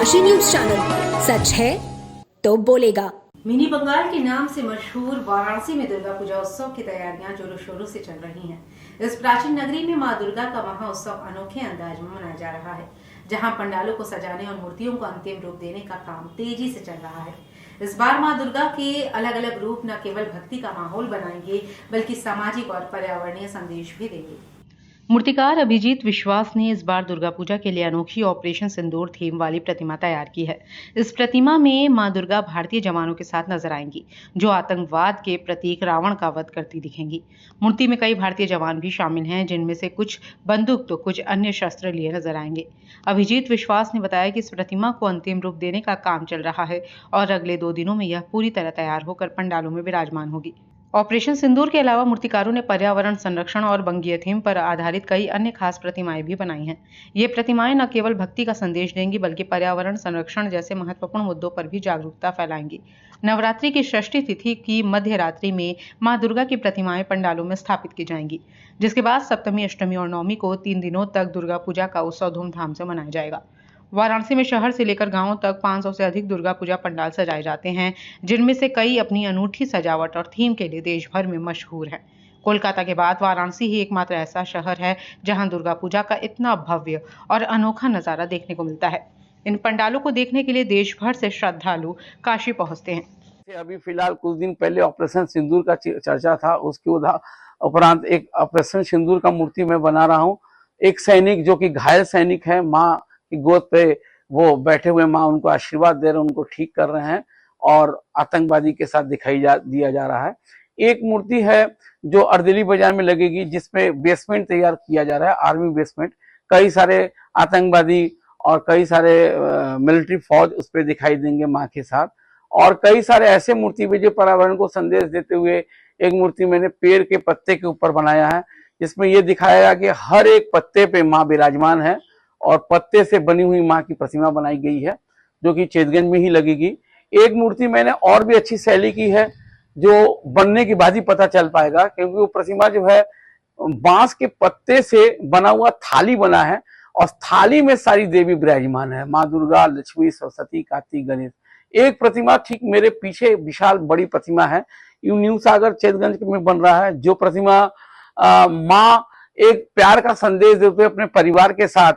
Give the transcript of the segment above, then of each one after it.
Kashi news channel, सच है तो बोलेगा। मिनी बंगाल के नाम से मशहूर वाराणसी में दुर्गा पूजा उत्सव की तैयारियां जोरों शोरों से चल रही हैं। इस प्राचीन नगरी में मां दुर्गा का महाउत्सव अनोखे अंदाज में मनाया जा रहा है, जहां पंडालों को सजाने और मूर्तियों को अंतिम रूप देने का काम तेजी से चल रहा है। इस बार मां दुर्गा के अलग अलग रूप न केवल भक्ति का माहौल बनाएंगे, बल्कि सामाजिक और पर्यावरणीय संदेश भी देंगे। मूर्तिकार अभिजीत विश्वास ने इस बार दुर्गा पूजा के लिए अनोखी ऑपरेशन सिंदूर थीम वाली प्रतिमा तैयार की है। इस प्रतिमा में मां दुर्गा भारतीय जवानों के साथ नजर आएंगी, जो आतंकवाद के प्रतीक रावण का वध करती दिखेंगी। मूर्ति में कई भारतीय जवान भी शामिल हैं, जिनमें से कुछ बंदूक तो कुछ अन्य शस्त्र लिए नजर आएंगे। अभिजीत विश्वास ने बताया कि इस प्रतिमा को अंतिम रूप देने का काम चल रहा है और अगले 2 दिनों में यह पूरी तरह तैयार होकर पंडालों में विराजमान होगी। ऑपरेशन सिंदूर के अलावा मूर्तिकारों ने पर्यावरण संरक्षण और बंगीय थीम पर आधारित कई अन्य खास प्रतिमाएं भी बनाई हैं। ये प्रतिमाएं न केवल भक्ति का संदेश देंगी, बल्कि पर्यावरण संरक्षण जैसे महत्वपूर्ण मुद्दों पर भी जागरूकता फैलाएंगी। नवरात्रि की षष्ठी तिथि की मध्य रात्रि में मां दुर्गा की प्रतिमाएं पंडालों में स्थापित की जाएंगी, जिसके बाद सप्तमी, अष्टमी और नवमी को 3 दिनों तक दुर्गा पूजा का उत्सव धूमधाम से मनाया जाएगा। वाराणसी में शहर से लेकर गांवों तक 500 से अधिक दुर्गा पूजा पंडाल सजाए जाते हैं, जिनमें से कई अपनी अनूठी सजावट और थीम के लिए देश भर में मशहूर हैं। कोलकाता के बाद वाराणसी ही एकमात्र ऐसा शहर है जहां दुर्गा पूजा का इतना भव्य और अनोखा नजारा देखने को मिलता है। इन पंडालों को देखने के लिए देश भर से श्रद्धालु काशी पहुंचते हैं। अभी फिलहाल कुछ दिन पहले ऑपरेशन सिंदूर का चर्चा था, उसके उपरांत एक ऑपरेशन सिंदूर का मूर्ति मैं बना रहा हूँ। एक सैनिक जो कि घायल सैनिक है, माँ की गोद पे वो बैठे हुए, माँ उनको आशीर्वाद दे रहे हैं, उनको ठीक कर रहे हैं और आतंकवादी के साथ दिया जा रहा है। एक मूर्ति है जो अर्देली बाजार में लगेगी, जिसमें बेसमेंट तैयार किया जा रहा है, आर्मी बेसमेंट। कई सारे आतंकवादी और कई सारे मिलिट्री फौज उस पर दिखाई देंगे माँ के साथ। और कई सारे ऐसे मूर्ति भी जो पर्यावरण को संदेश देते हुए, एक मूर्ति मैंने पेड़ के पत्ते के ऊपर बनाया है, जिसमें यह दिखाया गया कि हर एक पत्ते पे माँ विराजमान है और पत्ते से बनी हुई माँ की प्रतिमा बनाई गई है, जो कि चेतगंज में ही लगेगी। एक मूर्ति मैंने और भी अच्छी शैली की है, जो बनने के बाद ही पता चल पाएगा, क्योंकि वो प्रतिमा जो है बांस के पत्ते से बना हुआ थाली बना है और थाली में सारी देवी विराजमान है, माँ दुर्गा, लक्ष्मी, सरस्वती, कार्तिक, गणेश। एक प्रतिमा ठीक मेरे पीछे विशाल बड़ी प्रतिमा है, न्यू सागर चेतगंज में बन रहा है, जो प्रतिमा माँ एक प्यार का संदेश देते हुए अपने परिवार के साथ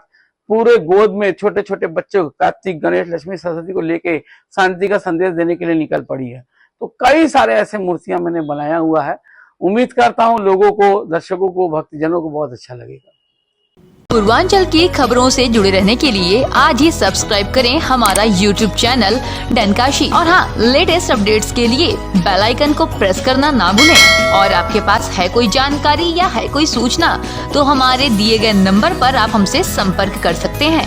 पूरे गोद में छोटे छोटे बच्चे कार्तिक, गणेश, लक्ष्मी, सरस्वती को लेके शांति का संदेश देने के लिए निकल पड़ी है। तो कई सारे ऐसे मूर्तियां मैंने बनाया हुआ है। उम्मीद करता हूं लोगों को, दर्शकों को, भक्तजनों को बहुत अच्छा लगेगा। पूर्वांचल की खबरों से जुड़े रहने के लिए आज ही सब्सक्राइब करें हमारा YouTube चैनल डनकाशी, और हाँ, लेटेस्ट अपडेट्स के लिए बेल आइकन को प्रेस करना ना भूलें। और आपके पास है कोई जानकारी या है कोई सूचना, तो हमारे दिए गए नंबर पर आप हमसे संपर्क कर सकते हैं।